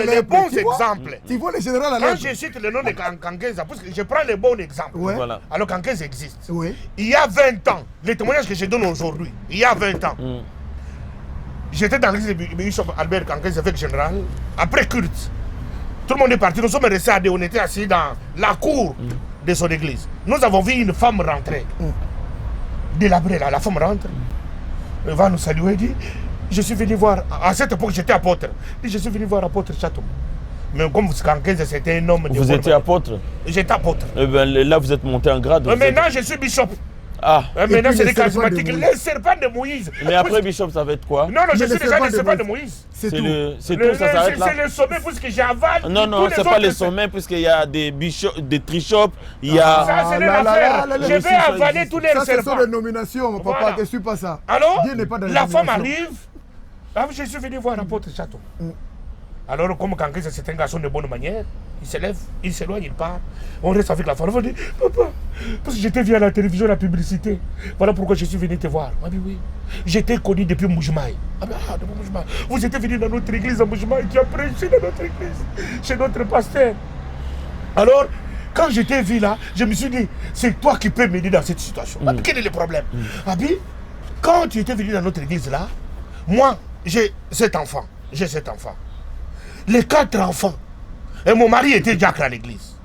les bons exemples. Tu vois les généraux à Quand je cite le nom de Kankenza, parce que je prends les bons exemples. Voilà. Alors Kankenza existe. Il y a 20 ans, les témoignages que je donne aujourd'hui, il y a 20 ans, j'étais dans l'église de Bishop Albert Kankenza, évêque général, après Kurt. Tout le monde est parti, nous sommes restés on était assis dans la cour de son église. Nous avons vu une femme rentrer. Délabrée là, la femme rentre. Elle va nous saluer et dit, je suis venu voir, à cette époque j'étais apôtre. Elle dit, je suis venu voir apôtre Chateau. Mais comme Kankenza c'était un homme de... Vous étiez apôtre? J'étais apôtre. Eh ben, là vous êtes monté en grade. Maintenant je suis bishop. Ah. Maintenant c'est les charismatiques, les serpents de Moïse. Mais après Bishop, ça va être quoi? Non, je suis déjà les serpents de Moïse. C'est tout, ça s'arrête là. C'est le sommet puisque j'avale. Non, c'est pas le sommet puisqu'il y a des bishops, des trichops, il y a... Ça c'est l'affaire. Je vais avaler tous les serpents. Ça, ce sont les nominations, mon papa, je suis pas ça. Alors, la femme arrive. Je suis venu voir l'apôtre Chateau. Alors, comme Kankenza c'est un garçon de bonne manière, il se lève, il s'éloigne, il part. On reste avec la femme. On dit, papa, parce que j'étais vu à la télévision, la publicité. Voilà pourquoi je suis venu te voir. Ah oui. J'étais connu depuis Moujmaï. Depuis Moujmaï. Vous étiez venu dans notre église à Moujmaï, tu as prêché dans notre église, chez notre pasteur. Alors, quand j'étais vu là, je me suis dit, c'est toi qui peux m'aider dans cette situation. Quel est le problème? Abi, quand tu étais venu dans notre église là, moi, j'ai cet enfant. j'ai 7 enfants. Les 4 enfants. Et mon mari était diacre à l'église.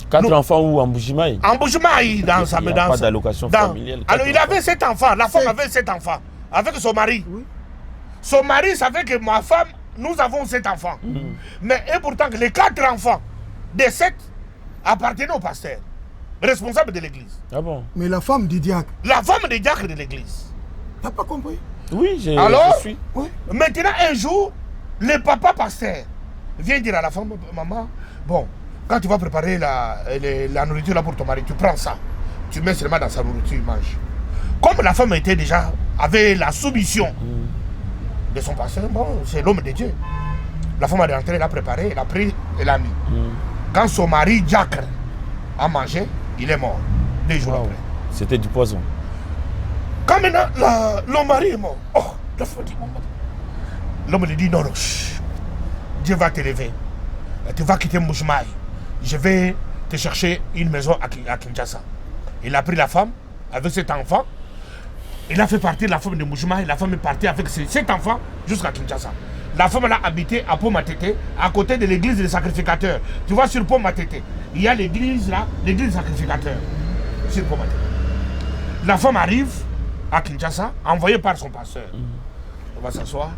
4 enfants où en Bujimaï? En Bujimaï, dans sa Il n'y a pas d'allocation familiale. Alors il avait 7 enfants. La femme avait 7 enfants. Avec son mari. Oui. Son mari savait que ma femme, nous avons 7 enfants. Mais et pourtant, les 4 enfants des 7 appartenaient au pasteur, responsable de l'église. Ah bon? Mais la femme du diacre, La femme des diacres de l'église. t'as pas compris? Oui, je suis. Oui. Maintenant, un jour, le papa pasteur vient dire à la femme, maman, bon, quand tu vas préparer la nourriture là pour ton mari, tu prends ça, tu mets seulement dans sa nourriture, il mange. Comme la femme était déjà, avait la soumission de son pasteur, bon, c'est l'homme de Dieu. La femme est rentrée, elle a préparé, elle a pris, elle a mis. Quand son mari, diacre, a mangé, il est mort. 2 jours après. C'était du poison. Quand maintenant, le mari est mort, oh, la femme dit, l'homme lui dit, non, non, chut, Dieu va t'élever. Tu vas quitter Mbujimaï. Je vais te chercher une maison à Kinshasa. Il a pris la femme avec 7 enfants. Il a fait partir la femme de Mbujimaï. La femme est partie avec ses 7 enfants jusqu'à Kinshasa. La femme a habité à Pont-Matete, à côté de l'église des sacrificateurs. Tu vois, sur Pont-Matete, il y a l'église là, l'église des sacrificateurs. Sur Pont-Matete. La femme arrive à Kinshasa, envoyée par son pasteur. On va s'asseoir.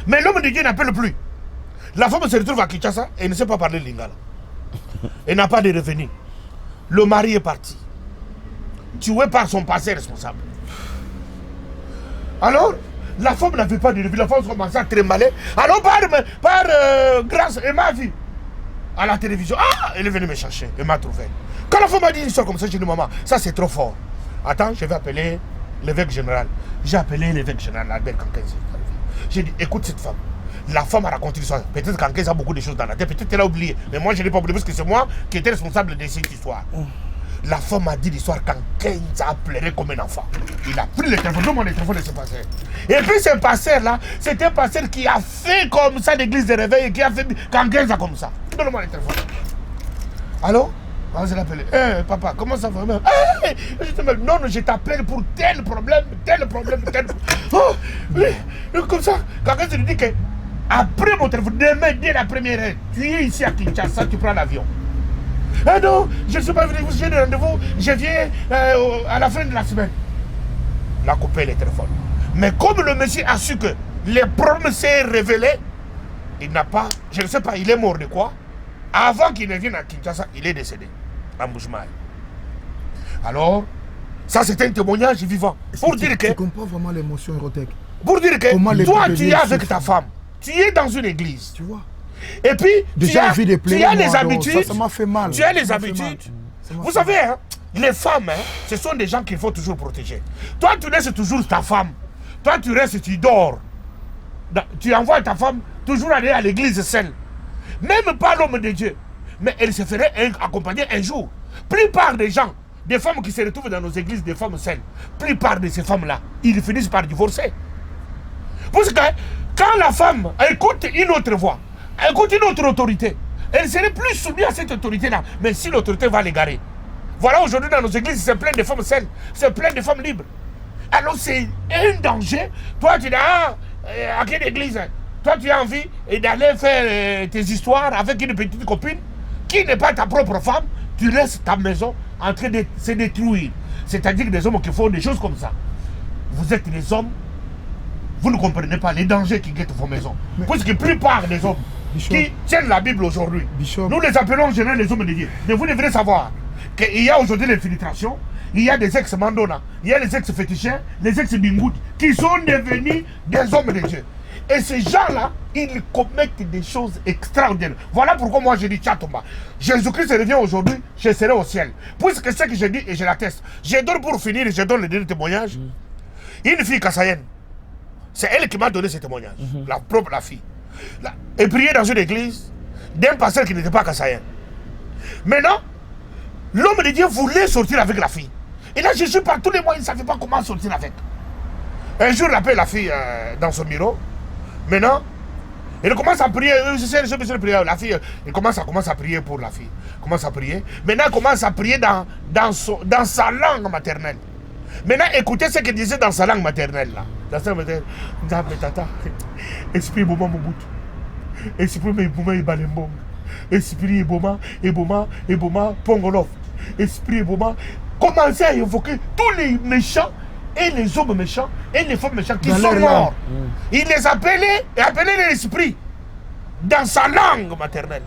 Mais l'homme de Dieu n'appelle plus. La femme se retrouve à Kinshasa et ne sait pas parler lingala. Elle n'a pas de revenus. Le mari est parti. Tué par son passé responsable. Alors, la femme n'avait pas de revenus. La femme commençait à trémaler. Alors, grâce, elle m'a vu à la télévision. Ah, elle est venue me chercher. Elle m'a trouvé. Quand la femme m'a dit une histoire comme ça, j'ai dit, maman, ça c'est trop fort. Attends, je vais appeler l'évêque général. J'ai appelé l'évêque général, Albert Kankenzi. J'ai dit, écoute cette femme. La femme a raconté l'histoire. Peut-être qu'Ankenzi a beaucoup de choses dans la tête. Peut-être qu'elle a oublié. Mais moi, je n'ai pas oublié parce que c'est moi qui étais responsable de cette histoire. La femme a dit l'histoire qu'Ankenzi a pleuré comme un enfant. Il a pris le téléphone. Donne-moi le téléphone de ce pasteur. Et puis ce pasteur-là, c'était un pasteur qui a fait comme ça l'église de réveil et qui a fait qu'Ankenzi a comme ça. Donne-moi le téléphone. Allô? On s'est appelé. Papa, comment ça va? Non, je t'appelle pour tel problème, tel problème, tel problème. Oh, oui, comme ça. Quelqu'un se dit que après mon téléphone, demain, dès la première heure, tu es ici à Kinshasa, tu prends l'avion. Ah non, je ne suis pas venu, j'ai des rendez-vous, je viens à la fin de la semaine. Il a coupé le téléphone. Mais comme le monsieur a su que les problèmes s'est révélé, il n'a pas, je ne sais pas, il est mort de quoi? Avant qu'il ne vienne à Kinshasa, il est décédé à Mbujimaï. Alors, ça c'est un témoignage vivant. Pour dire que. Tu comprends vraiment l'émotion érotique. Pour dire que toi, tu es avec ta femme, tu es dans une église. Tu vois. Et puis, déjà, tu as les habitudes. Ça m'a fait mal. Tu as les habitudes. Vous savez, hein, les femmes, hein, ce sont des gens qu'il faut toujours protéger. Toi, tu laisses toujours ta femme. Toi, tu restes, tu dors. Tu envoies ta femme toujours aller à l'église seule. Même pas l'homme de Dieu. Mais elle se ferait accompagner un jour. Plupart des gens, des femmes qui se retrouvent dans nos églises, des femmes seules, plupart de ces femmes-là, ils finissent par divorcer. Parce que quand la femme écoute une autre voix, écoute une autre autorité, elle serait plus soumise à cette autorité-là. Mais si l'autorité va l'égarer. Voilà, aujourd'hui dans nos églises, c'est plein de femmes seules, c'est plein de femmes libres. Alors c'est un danger. Toi, tu dis, à quelle église? Toi, tu as envie d'aller faire tes histoires avec une petite copine qui n'est pas ta propre femme. Tu laisses ta maison en train de se détruire. C'est-à-dire des hommes qui font des choses comme ça. Vous êtes des hommes, vous ne comprenez pas les dangers qui guettent vos maisons. Parce que la plupart des hommes qui tiennent la Bible aujourd'hui, nous les appelons en général les hommes de Dieu. Mais vous devrez savoir qu'il y a aujourd'hui l'infiltration, il y a des ex-mandona, il y a les ex-féticheurs, les ex-bingoud qui sont devenus des hommes de Dieu. Et ces gens-là, ils commettent des choses extraordinaires. Voilà pourquoi moi je dis Tchatomba. Jésus-Christ revient aujourd'hui, je serai au ciel. Puisque ce que je dis et je l'atteste. Je donne pour finir, je donne le dernier témoignage. Une fille kassaïenne. C'est elle qui m'a donné ce témoignage. La fille. Elle priait dans une église d'un pasteur qui n'était pas kassaïen. Maintenant, l'homme de Dieu voulait sortir avec la fille. Et là, Jésus, par tous les moyens, il ne savait pas comment sortir avec. Un jour, il appelle la fille dans son bureau. Maintenant, il commence à prier. La fille, il commence à prier pour la fille. Commence à prier. Maintenant, il commence à prier dans sa langue maternelle. Maintenant, écoutez ce qu'il disait dans sa langue maternelle. Là. dans ce matin, Nzambe tata, esprit Boma Mobutu, esprit Boma Ibalembong, esprit Boma, Pongolov, esprit Boma, commencez à évoquer tous les méchants et les hommes méchants et les femmes méchants qui sont morts. Il les appelait et appelait l'esprit dans sa langue maternelle.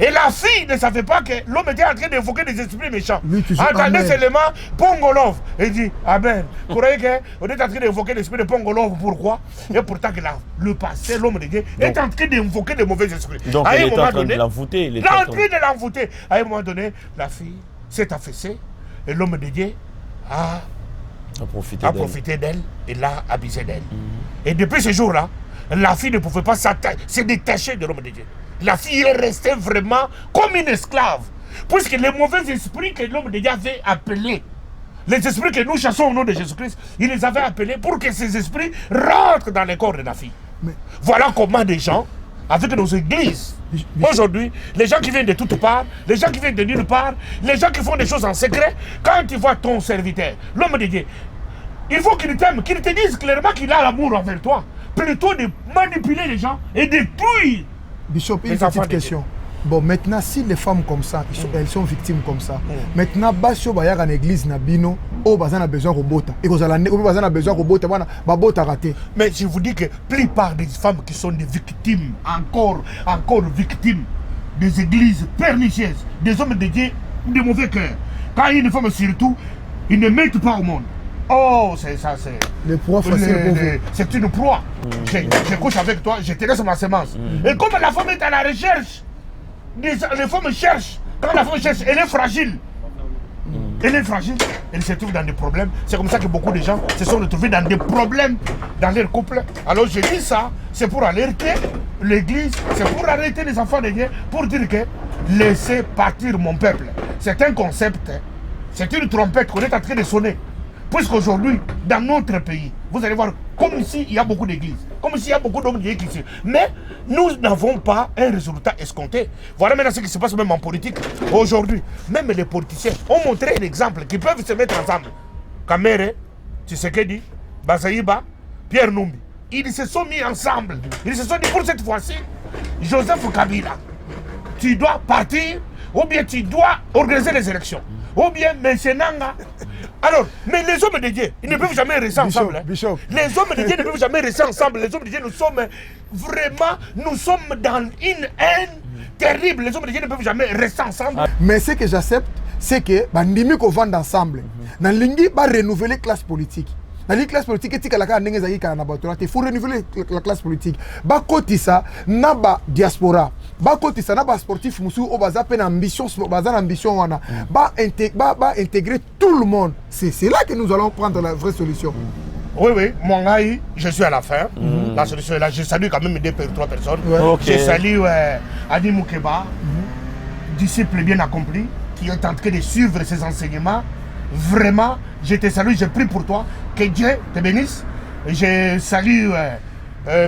Et la fille ne savait pas que l'homme était en train d'évoquer des esprits méchants. Entendez seulement Pongolov. Il dit Amen. Vous croyez qu'on est en train d'évoquer l'esprit de Pongolov? Pourquoi? Et pourtant que le passé, l'homme de Dieu, est en train d'évoquer des mauvais esprits. Donc il est en train de l'envoûter. Il est en train de l'envoûter. À un moment donné, la fille s'est affaissée et l'homme de Dieu a profité d'elle et l'a abusé d'elle. Et depuis ce jour-là, la fille ne pouvait pas se détacher de l'homme de Dieu. La fille est restée vraiment comme une esclave. Puisque les mauvais esprits que l'homme de Dieu avait appelés, les esprits que nous chassons au nom de Jésus-Christ, il les avait appelés pour que ces esprits rentrent dans le corps de la fille. Mais voilà comment des gens, avec nos églises, aujourd'hui, les gens qui viennent de toutes parts, les gens qui viennent de nulle part, les gens qui font des choses en secret, quand tu vois ton serviteur, l'homme de Dieu, il faut qu'il t'aime, qu'il te dise clairement qu'il a l'amour envers toi, plutôt de manipuler les gens et détruire. Bishop, une petite question. Bon, maintenant, si les femmes comme ça, elles sont victimes comme ça, maintenant, Basio Bayag en église, Nabino, Bazan a besoin de robota. Et Bazan a besoin de robota, Babota raté. Mais je vous dis que la plupart des femmes qui sont des victimes, encore victimes des églises pernicieuses, des hommes de Dieu, de mauvais cœur, quand il y a une femme surtout, ils ne mettent pas au monde. Oh, c'est ça, c'est... Les proies faciles pour vous. C'est une proie. Je couche avec toi, je te laisse ma semence. Et comme la femme est à la recherche, les femmes cherchent. Quand la femme cherche, elle est fragile. Elle est fragile, elle se trouve dans des problèmes. C'est comme ça que beaucoup de gens se sont retrouvés dans des problèmes dans leur couple. Alors je dis ça, c'est pour alerter l'église, c'est pour alerter les enfants de Dieu, pour dire que laissez partir mon peuple. C'est un concept, c'est une trompette qu'on est en train de sonner. Puisqu'aujourd'hui, dans notre pays, vous allez voir comme s'il y a beaucoup d'églises, comme s'il y a beaucoup d'hommes qui sont. Mais nous n'avons pas un résultat escompté. Voilà maintenant ce qui se passe même en politique. Aujourd'hui, même les politiciens ont montré un exemple qui peuvent se mettre ensemble. Kamere, Tshisekedi, Bazaïba, Pierre Numbi. Ils se sont mis ensemble. Ils se sont dit pour cette fois-ci, Joseph Kabila, tu dois partir ou bien tu dois organiser les élections. Ou bien M. Nanga. Alors, mais les hommes de Dieu, ils ne peuvent jamais rester ensemble. Bishop. Les hommes de Dieu ne peuvent jamais rester ensemble. Les hommes de Dieu, nous sommes dans une haine terrible. Les hommes de Dieu ne peuvent jamais rester ensemble. Mais ce que j'accepte, c'est que bandimi ko vendre ensemble. Dans lingi ba renouveler la classe politique. Dans la classe politique, il faut renouveler la classe politique. Ba kotisa na ba diaspora. Ba kotisa na ba sportif musu o baza pen ambition wana. Ba intégrer tout le monde. C'est là que nous allons prendre la vraie solution. Oui, mon gars, je suis à la fin. La solution est là. Je salue quand même 2-3 personnes. Okay. Je salue Adi Moukeba, disciple bien accompli, qui est en train de suivre ses enseignements. Vraiment, je te salue, je prie pour toi. Que Dieu te bénisse. Je salue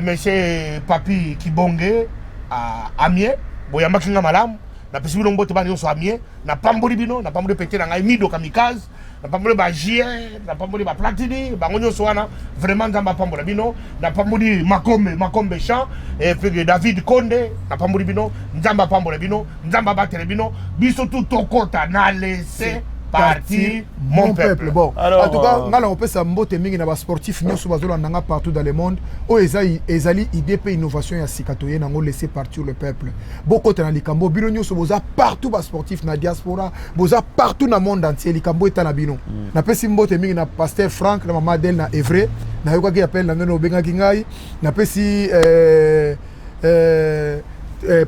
monsieur Papi Kibonge à Amiens. Boyamba Kinga Malam. Na pesi bilongo te bani so Amiens. Na pamboli bino, na pamboli pété na ngai mido kamikaze. Na pamboli ba JR, na pamboli ba Platini, ba ngonyo so wana. Vraiment nzamba pambola bino. Na pamboli Makombe Champ et puis David Konde, na pamboli bino, nzamba pambola bino, nzamba batele bino. Biso tout tokota na laisser parti mon peuple. Bon, alors, en tout cas, on peut s'amboter mingi na ba sportif nyoso bazolo nanga partout dans le monde. O ezali idée pe innovation ya sikatoye nango laisser partir le peuple. Beaucoup na likambo bino nyoso boza partout ba sportif na diaspora, boza partout na monde entier likambo eta na bino. Na pesi mbote mingi na pasteur Frank na mama Del na Evre, na yoka ki appelle na ngono benga kingai, na pesi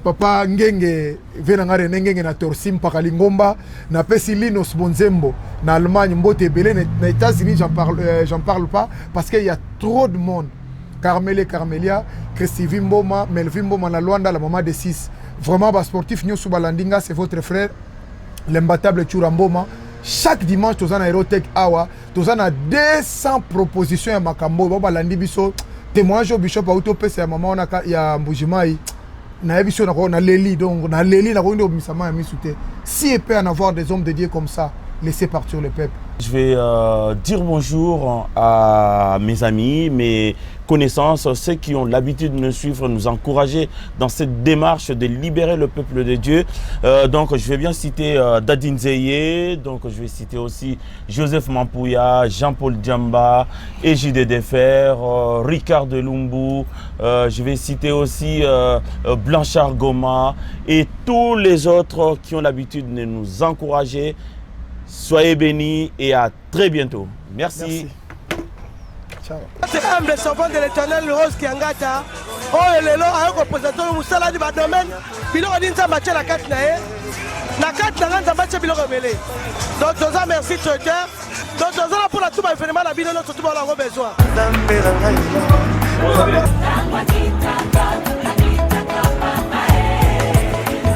papa Ngenge venangare Ngenge na Torsim Pakalingomba na pesi Linos Bonzembo na Allemagne mbote belé na États-Unis j'en parle pas parce qu'il y a trop de monde. Carmelia, Christy Vimboma, Melvin Mboma na Luanda la maman de 6. Vraiment ba sportif nyoso balandinga c'est votre frère l'imbattable Churamboma. Chaque dimanche tozana Aerotech Awa, tozana 200 propositions ya makambo ba balandi biso témoignage au bishop auto pesa ya maman na ya Mbujimai. Na émission na Leli donc na Leli na kondo misama ya misute. Si il peut en avoir des hommes de Dieu comme ça, laissez partir le peuple. Je vais dire bonjour à mes amis, mes connaissances, ceux qui ont l'habitude de nous suivre, nous encourager dans cette démarche de libérer le peuple de Dieu. Donc je vais bien citer Dadine Zeye, donc je vais citer aussi Joseph Mampouya, Jean-Paul Djamba, Ejide Defer, Ricard Lumbu, je vais citer aussi Blanchard Goma et tous les autres qui ont l'habitude de nous encourager. Soyez bénis et à très bientôt. Merci. Ciao. C'est humble servant de l'Éternel Rose Kiangata. Oh, et le lot a un représentant de Moussala du domaine. Il a dit que ça match la carte. La carte n'a pas matché, il a révélé. Donc, merci, Tchotcher. Donc, pour la tout événement, la vidéo, nous avons besoin.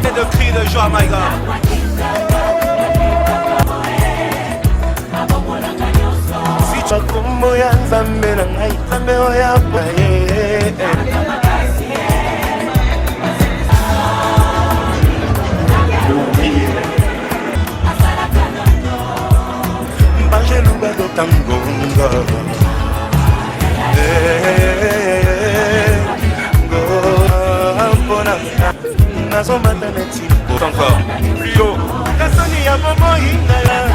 C'est de cris de joie, my God. Makumbo ya Nzambe na ngai Nzambe oya boye Mbaje luba do tangonga Ngona nazo mataneti encore plus haut Kasoni ya momo ingala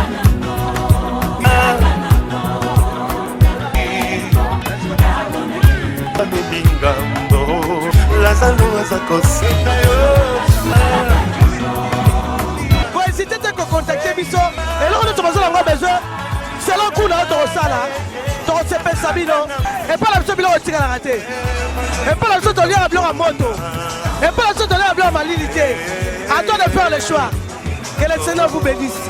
Pour hésiter de contacter Bisso, et là on a besoin, c'est là qu'on a dans ça, dans ce pays Sabino, et pas la chose de l'autre à rater, et pas la chose de lire à blanc à moto, et pas la chose de lire à blanc à malilité. À toi de faire le choix. Que le Seigneur vous bénisse.